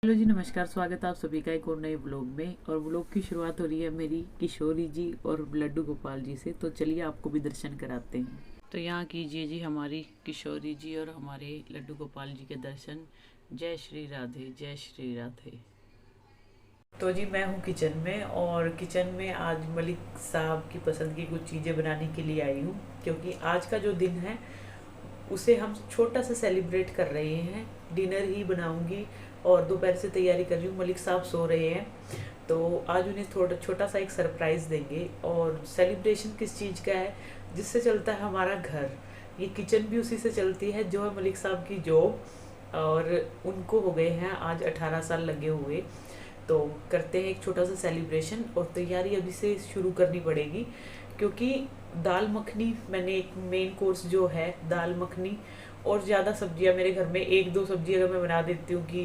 Hello जी, नमस्कार। स्वागत है आप सभी का एक और नए व्लॉग में। और व्लॉग की शुरुआत हो रही है मेरी किशोरी जी और लड्डू गोपाल जी से। तो चलिए आपको भी दर्शन कराते हैं। तो यहाँ कीजिए जी हमारी किशोरी जी और हमारे लड्डू गोपाल जी के दर्शन। जय श्री राधे, जय श्री राधे। तो जी मैं हूँ किचन में, और किचन में आज मलिक साहब की पसंद की कुछ चीज़ें बनाने के लिए आई हूँ, क्योंकि आज का जो दिन है उसे हम छोटा सा सेलिब्रेट कर रहे हैं। डिनर ही बनाऊंगी और दोपहर से तैयारी कर रही हूँ। मलिक साहब सो रहे हैं, तो आज उन्हें थोड़ा छोटा सा एक सरप्राइज़ देंगे। और सेलिब्रेशन किस चीज़ का है? जिससे चलता है हमारा घर। ये किचन भी उसी से चलती है, जो है मलिक साहब की जॉब। और उनको हो गए हैं आज 18 साल लगे हुए। तो करते हैं एक छोटा सा सेलिब्रेशन, और तैयारी अभी से शुरू करनी पड़ेगी, क्योंकि दाल मखनी मैंने एक मेन कोर्स जो है दाल मखनी, और ज़्यादा सब्जियां मेरे घर में एक दो सब्जी अगर मैं बना देती हूँ कि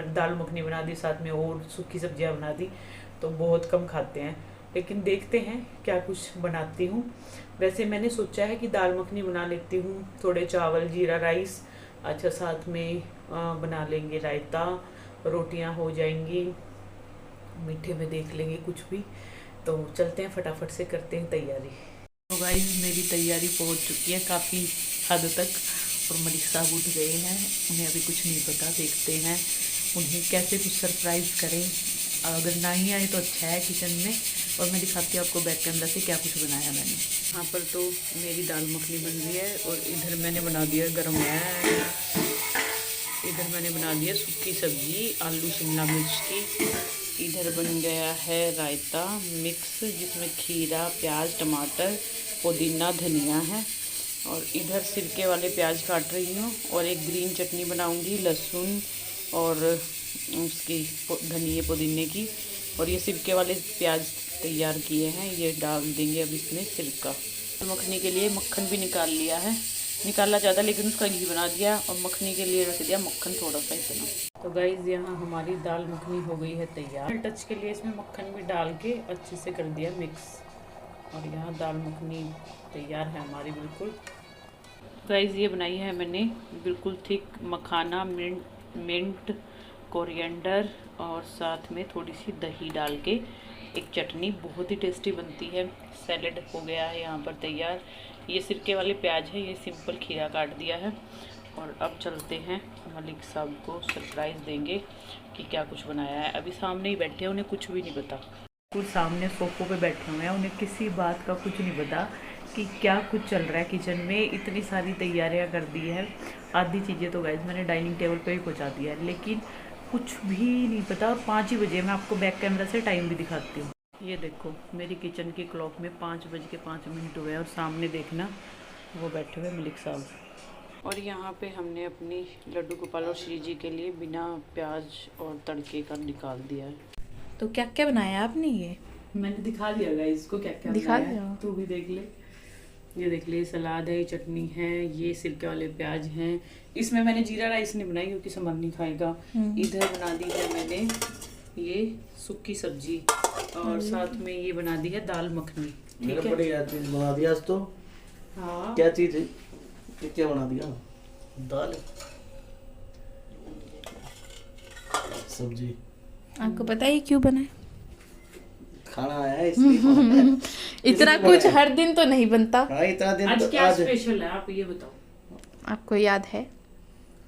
दाल मखनी बना दी, साथ में और सूखी सब्जियां बना दी, तो बहुत कम खाते हैं। लेकिन देखते हैं क्या कुछ बनाती हूँ। वैसे मैंने सोचा है कि दाल मखनी बना लेती हूँ, थोड़े चावल, जीरा राइस, अच्छा साथ में बना लेंगे रायता, रोटियां हो जाएंगी, मीठे में देख लेंगे कुछ भी। तो चलते हैं, फटाफट से करते हैं तैयारी। तो गाइस मेरी तैयारी पहुंच चुकी है काफ़ी हद तक, और मलिक साहब उठ गए हैं। उन्हें अभी कुछ नहीं पता, देखते हैं उन्हें कैसे कुछ सरप्राइज़ करें। अगर ना ही आए तो अच्छा है किचन में। और मैं दिखाती हूँ आपको बैक कैमरा से क्या कुछ बनाया मैंने। यहाँ पर तो मेरी दाल मखनी बन रही है, और इधर मैंने बना दिया गरम है। इधर मैंने बना दिया सूखी सब्जी आलू शिमला मिर्च की। इधर बन गया है रायता मिक्स, जिसमें खीरा, प्याज, टमाटर, पुदीना, धनिया है। और इधर सिरके वाले प्याज काट रही हूँ, और एक ग्रीन चटनी बनाऊंगी लहसुन और उसकी धनिया पुदीने की। और ये सिरके वाले प्याज तैयार किए हैं, ये डाल देंगे अब इसमें सिरका। मखनी के लिए मक्खन भी निकाल लिया है, निकाला ज़्यादा लेकिन उसका घी बना दिया, और मखनी के लिए रख दिया मक्खन थोड़ा सा इतना। तो गाइज़ यहाँ हमारी दाल मखनी हो गई है तैयार। टच के लिए इसमें मक्खन भी डाल के अच्छे से कर दिया मिक्स, और यहाँ दाल मखनी तैयार है हमारी बिल्कुल। गाइज़ ये बनाई है मैंने बिल्कुल थिक मखाना, मिंट, कोरिएंडर, और साथ में थोड़ी सी दही डाल के एक चटनी, बहुत ही टेस्टी बनती है। सैलेड हो गया है यहाँ पर तैयार। ये सिरके वाले प्याज है, ये सिंपल खीरा काट दिया है। और अब चलते हैं मलिक साहब को सरप्राइज़ देंगे कि क्या कुछ बनाया है। अभी सामने ही बैठे हैं, उन्हें कुछ भी नहीं पता। कुछ सामने सोफों पे बैठे हुए हैं, उन्हें किसी बात का कुछ नहीं पता कि क्या कुछ चल रहा है किचन में। इतनी सारी तैयारियां कर दी है, आधी चीज़ें तो गाइस मैंने डाइनिंग टेबल पे ही पहुंचा दिया है, लेकिन कुछ भी नहीं पता। और 5 ही बजे, मैं आपको बैक कैमरा से टाइम भी दिखाती हूँ। ये देखो मेरी किचन की क्लॉक में 5:05 हुए, और सामने देखना वो बैठे हुए मलिक साहब। और यहाँ पे हमने अपनी लड्डू गोपाल और श्री जी के लिए बिना प्याज और तड़के का निकाल दिया है। तो क्या क्या बनाया आपने? ये मैंने दिखा दिया गाइस इसको क्या क्या दिखा बनाया दिया। है, तू भी देख ले। ये देख ले, सलाद है, चटनी है, ये सिरके वाले प्याज हैं। इसमें मैंने जीरा राइस नहीं बनाई क्योंकि समर नहीं खाएगा। इधर बना दी है मैंने ये सूखी सब्जी, और साथ में ये बना दी है दाल मखनी। ठीक है, बढ़िया चीज बना दिया आज तो। हाँ, क्या चीज है? क्या बना दिया? दाल, सब्जी। आपको पता है क्यों बना है? खाना आया है इसलिए बना है। इतना कुछ हर दिन तो नहीं बनता। हाँ, इतना दिन आज तो क्या आज स्पेशल है आप ये बताओ। आपको याद है?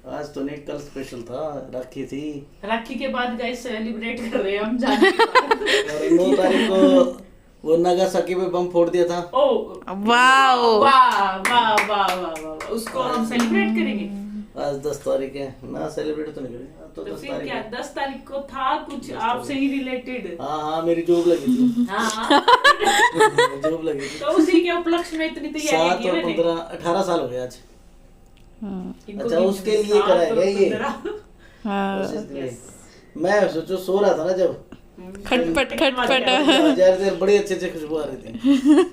आज तो नहीं, कल स्पेशल था, राखी थी। राखी के बाद गाइस सेलिब्रेट कर रहे हैं हम जाने और 9 तारीख को वो नागासाकी पे बम फोड़ दिया था। ओ वाह वाह वाह वाह वाह, उसको हम सेलिब्रेट करेंगे। आज 10 तारीख है ना, सेलिब्रेट तो नहीं करेंगे। अब तो तो 10 फिर तारीख क्या, है। 10 तारीख को था कुछ आपसे ही रिलेटेड? हाँ हाँ, मेरी जॉब लगी थी। हाँ जॉब लगी थी। तो उसी के उपलक्ष्य में इतनी तैयारी 7 की और मैंने। 15 18 साल हो गए आज। इनको अच्छा, भी उसके लिए 7 कराएगा और ये। 15। बस इसलिए मैं सोचो सो रहा था ना जब खटपट खटपट। यार बड़ी अच्छे खुशबू आ रही थी।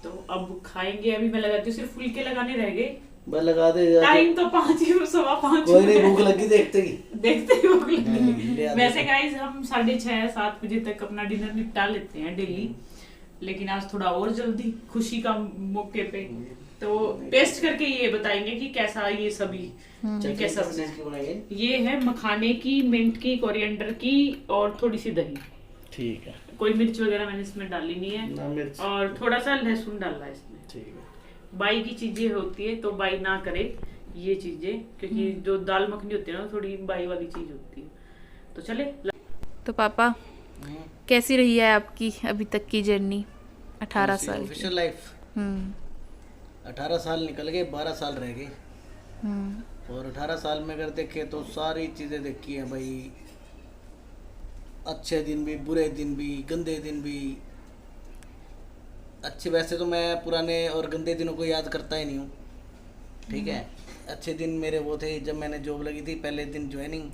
तो अब खाएंगे। अभी मैं लगाती हूँ, सिर्फ फुलके लगाने रह गए। मैं लगा दे टाइम तो 5:15। कोई नहीं, भूख लगी देखते ही। देखते ही भूख लगी। ले आते वैसे हैं। गाइस हम 6:30-7 बजे तक अपना डिनर निपटा लेते हैं डेली, लेकिन आज थोड़ा और जल्दी खुशी का मौके पे। तो टेस्ट करके ये बताएंगे कि कैसा ये सभी कैसा बना है। किसकी बनाई है? ये है मखाने की, मिंट की, कोरिएंडर की और थोड़ी सी दही। ठीक है। कोई मिर्च वगैरह मैंने इसमें डाली नहीं है, ना मिर्च। और थोड़ा सा लहसुन डाला है इसमें। ठीक है। बाई की चीजें होती है तो बाई ना करे ये चीजें, क्योंकि जो दाल मखनी होती है ना थोड़ी बाई वाली चीज होती है। तो चले। तो पापा कैसी रही है आपकी अभी तक की जर्नी 18 साल की? Official life. 18 साल निकल गए, 12 साल रह गए। और 18 साल में अगर देखे तो सारी चीज़ें देखी हैं भाई, अच्छे दिन भी, बुरे दिन भी, गंदे दिन भी। अच्छे, वैसे तो मैं पुराने और गंदे दिनों को याद करता ही नहीं हूँ, ठीक है। अच्छे दिन मेरे वो थे जब मैंने जॉब लगी थी, पहले दिन ज्वाइनिंग,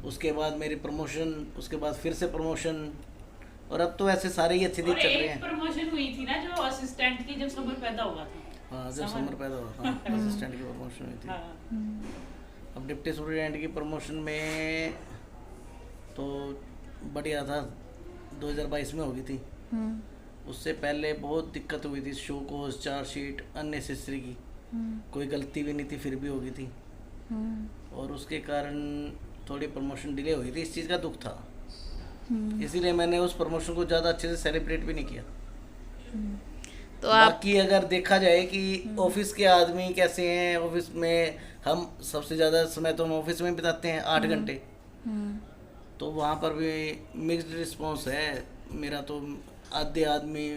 उसके बाद मेरी प्रमोशन, उसके बाद फिर से प्रमोशन, और अब तो वैसे सारे ही अच्छे दिन चल रहे हैं। प्रमोशन हुई थी ना जो असिस्टेंट की, जब समर पैदा हुआ था। हाँ, जब समर पैदा हुआ था असिस्टेंट की प्रमोशन हुई थी। अब डिप्टी सुपरिटेंडेंट की प्रमोशन में तो बढ़िया था, 2022 में हो गई थी। उससे पहले बहुत दिक्कत हुई थी, शो कोस, चार्जशीट, अननेसेसरी की, कोई गलती भी नहीं थी फिर भी हो गई थी। और उसके कारण थोड़ी प्रमोशन डिले हुई थी, इस चीज़ का दुख था। इसीलिए मैंने उस प्रमोशन को ज़्यादा अच्छे से सेलिब्रेट भी नहीं किया। तो आप बाकी अगर देखा जाए कि ऑफिस के आदमी कैसे हैं, ऑफिस में हम सबसे ज़्यादा समय तो हम ऑफिस में बिताते हैं 8 घंटे, तो वहाँ पर भी मिक्स्ड रिस्पॉन्स है मेरा। तो आधे आदमी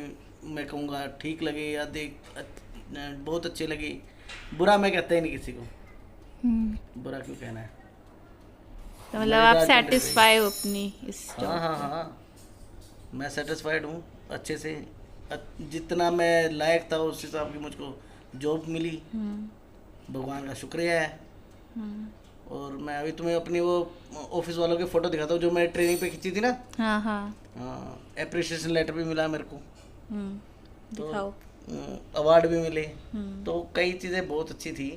मैं कहूँगा ठीक लगे, आधे बहुत अच्छे लगे। बुरा मैं कहता ही नहीं किसी को, बुरा क्यों कहना है। तो मतलब आप सेटिस्फाई हो अपनी इस हाँ हाँ हाँ, मैं सेटिस्फाइड हूँ अच्छे से। जितना मैं लायक था उस हिसाब की मुझको जॉब मिली, भगवान का शुक्रिया है। और मैं अभी तुम्हें अपनी वो ऑफिस वालों की फ़ोटो दिखाता हूँ जो मैं ट्रेनिंग पे खींची थी ना। हाँ हाँ हाँ, एप्रिसिएशन लेटर भी मिला मेरे को, दिखाओ। अवार्ड भी मिले, तो कई चीज़ें बहुत अच्छी थी।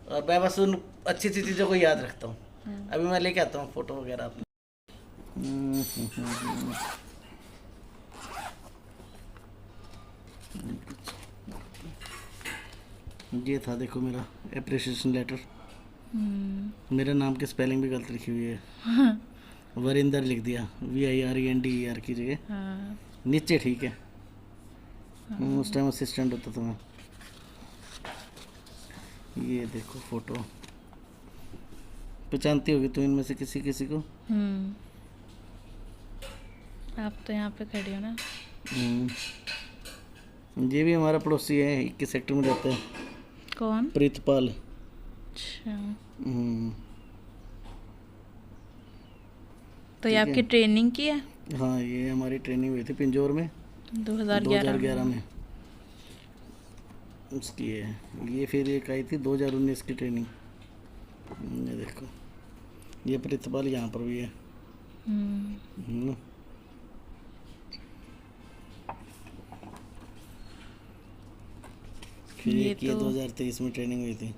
और मैं बस उन अच्छी अच्छी चीज़ों को याद रखता हूँ। अभी मैं लेके आता हूँ फ़ोटो वगैरह अपनी। ये था, देखो मेरा एप्रिसिएशन लेटर। मेरे नाम की स्पेलिंग भी गलत लिखी हुई है, वरिंदर लिख दिया, VIRENDER की जगह। नीचे ठीक है, उस टाइम असिस्टेंट होता था मैं। ये देखो फोटो, पहचानती होगी तो इनमें से किसी किसी को। आप तो यहाँ पे खड़े हो ना। ये भी हमारा पड़ोसी है, 21 सेक्टर में रहता है। कौन? प्रीतपाल। अच्छा, तो ये आपकी ट्रेनिंग की है? हाँ, ये हमारी ट्रेनिंग हुई थी पिंजौर में 2011 में उसकी है। ये फिर एक आई थी 2019 की ट्रेनिंग। ये देखो, ये प्रिंसिपल यहाँ पर भी है। फिर ये एक ये 2023 में ट्रेनिंग हुई थी।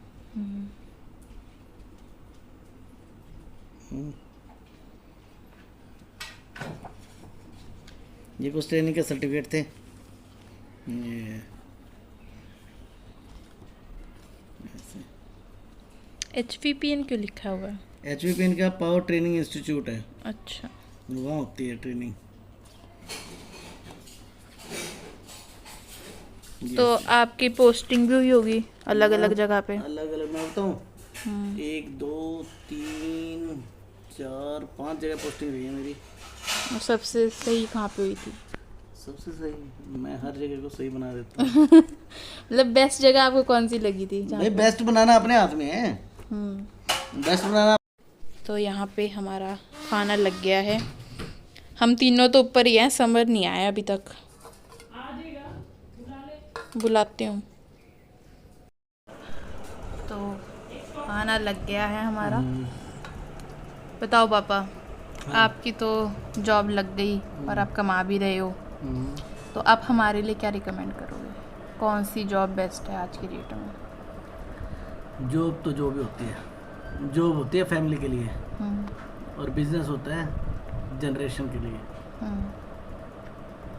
ये कुछ ट्रेनिंग के सर्टिफिकेट थे। ये HVPN क्यों लिखा हुआ है? HVPN का पावर ट्रेनिंग इंस्टीट्यूट है। अच्छा, वहाँ होती है ट्रेनिंग। तो आपकी पोस्टिंग भी हुई होगी अलग अलग जगह पे? अलग अलग मैं बताऊँ, 1 2 3 4 5 जगह पोस्टिंग हुई है मेरी। और सबसे सही कहाँ पे हुई थी? सबसे सही, मैं हर जगह को सही बना देता हूँ। मतलब बेस्ट जगह आपको कौन सी लगी थी? भाई बेस्ट बनाना अपने हाथ में है। बेस्ट बनाना। तो यहाँ पे हमारा खाना लग गया है। हम तीनों तो ऊपर ही हैं, समर नहीं आया अभी तक। बुलाती हूँ। तो खाना लग गया है हमारा। बताओ पापा, आपकी तो जॉब लग गई और आप कमा भी रहे हो, तो आप हमारे लिए क्या रिकमेंड करोगे? कौन सी जॉब बेस्ट है आज की डेट में? जॉब तो जॉब ही होती है। जॉब होती है फैमिली के लिए, और बिजनेस होता है जनरेशन के लिए।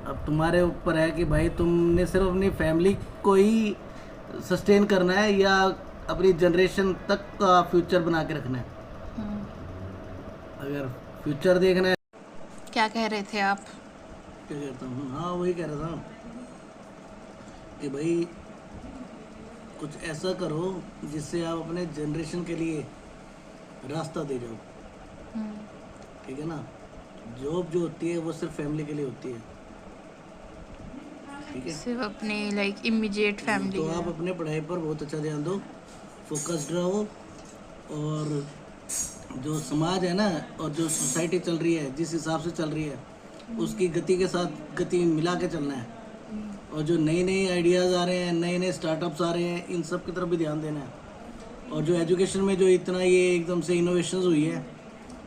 अब तुम्हारे ऊपर है कि भाई तुमने सिर्फ अपनी फैमिली को ही सस्टेन करना है या अपनी जनरेशन तक का फ्यूचर बना के रखना है। अगर फ्यूचर देखना है, क्या कह रहे थे आप? क्या कहता हूँ, हाँ वही कह रहा था कि भाई कुछ ऐसा करो जिससे आप अपने जनरेशन के लिए रास्ता दे जाओ, ठीक है ना। जॉब जो होती है वो सिर्फ फैमिली के लिए होती है, ठीक है। सिर्फ अपने लाइक इमीडिएट फैमिली। तो आप अपने पढ़ाई पर बहुत अच्छा ध्यान दो, फोकस्ड रहो, और जो समाज है ना और जो सोसाइटी चल रही है, जिस हिसाब से चल रही है उसकी गति के साथ गति मिला के चलना है। और जो नए नए आइडियाज़ आ रहे हैं, नए नए स्टार्टअप्स आ रहे हैं, इन सब की तरफ भी ध्यान देना है। और जो एजुकेशन में जो इतना ये एकदम से इनोवेशंस हुई है,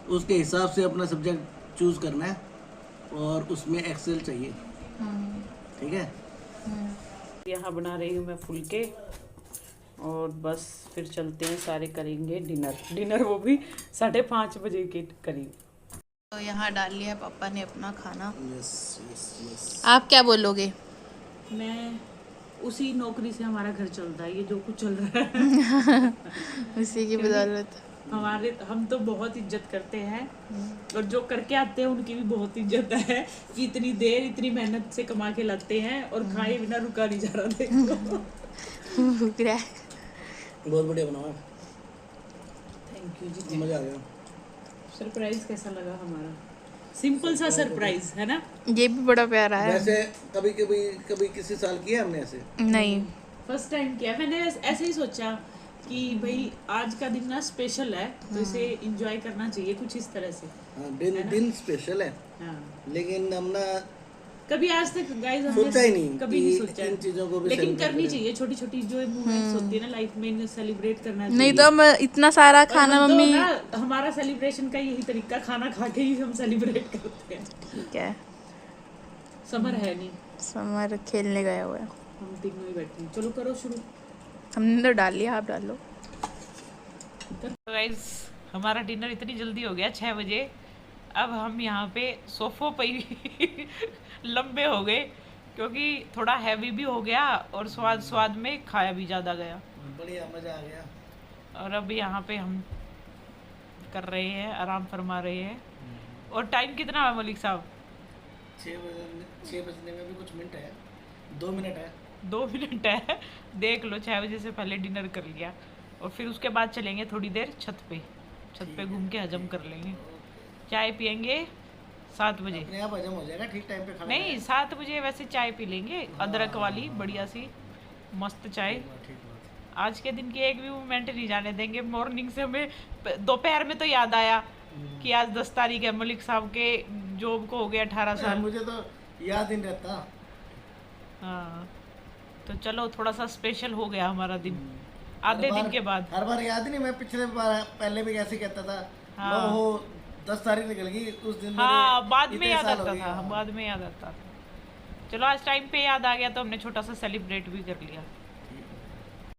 उसके हिसाब से अपना सब्जेक्ट चूज़ करना है और उसमें एक्सेल चाहिए, ठीक है। यहाँ बना रही हूँ मैं फुलके, और बस फिर चलते हैं, सारे करेंगे डिनर वो भी 5:30 बजे के करीब। तो यहाँ डाल लिया है पापा ने अपना खाना। Yes yes yes. आप क्या बोलोगे? मैं उसी नौकरी से हमारा घर चलता है, ये जो कुछ चल रहा है उसी की बदौलत। हम तो बहुत इज्जत करते हैं, और जो करके आते हैं उनकी भी बहुत इज्जत है कि इतनी देर इतनी मेहनत से कमा के लाते हैं और खाए बिना रुका नहीं जा रहा। देखो भूख रहा है। बहुत बढ़िया बनाओ, थैंक यू जी। मज़ा आ गया। सरप्राइज कैसा लगा हमारा? सिंपल सा सरप्राइज है ना। ये भी बड़ा प्यारा है। वैसे कभी किसी साल किया हमने ऐसे? नहीं, फर्स्ट टाइम किया मैंने। ऐसे ही सोचा कि भाई आज का दिन ना स्पेशल है, तो इसे एंजॉय करना चाहिए कुछ इस तरह से। हाँ, दिन स्पेशल है, हाँ। लेकिन हमने कभी आज तक गाइस सोचा ही नहीं कभी कि नहीं सोचा इन चीज़ों को भी लेकिन celebrate करनी करें। चाहिए, छोटी छोटी जो मूवमेंट्स होती है ना लाइफ में, सेलिब्रेट करना चाहिए। नहीं तो मैं इतना सारा और खाना हम तो मम्मी। ना, हमारा सेलिब्रेशन का यही तरीका, खाना खा के ही हम सेलिब्रेट करते हैं। ठीक है, समर है नहीं, समर खेलने गया हुआ है। हम तीनों ही बैठे हैं। चलो करो शुरू। हमने तो डाल लिया, आप डालो। तो गाइस हमारा डिनर इतनी जल्दी हो गया 6 बजे। अब हम यहाँ पे सोफों पे ही लंबे हो गए, क्योंकि थोड़ा हैवी भी हो गया और स्वाद में खाया भी ज़्यादा गया। बढ़िया, मज़ा आ गया। और अब यहाँ पे हम कर रहे हैं, आराम फरमा रहे हैं। और टाइम कितना है मलिक साहब? 6 बजने में भी कुछ मिनट है, 2 मिनट है। 2 मिनट है, देख लो। 6 बजे से पहले डिनर कर लिया, और फिर उसके बाद चलेंगे थोड़ी देर छत पे घूम के हजम कर लेंगे। चाय पियेंगे 7 बजे। अपने आप हजम हो जाएगा, ठीक टाइम पे खाना नहीं 7 बजे वैसे चाय पी लेंगे, अदरक वाली बढ़िया सी मस्त चाय। ठीक बात। आज के दिन की एक भी मोमेंट नहीं जाने देंगे। मॉर्निंग से हमें दोपहर में तो याद आया कि आज 10 तारीख है, मलिक साहब के जॉब को हो गया 18 साल। मुझे तो याद ही नहीं रहता। हाँ, तो चलो थोड़ा सा स्पेशल हो गया हमारा दिन आधे दिन के बाद। हर बार याद ही नहीं। मैं पिछले बार पहले भी ऐसे कहता था। हाँ। लो 10 तारीख निकल गई उस दिन। हाँ, बाद में इतने याद साल हो आता गए। था, बाद में याद आता था। चलो आज टाइम पे याद आ गया तो हमने छोटा सा सेलिब्रेट भी कर लिया।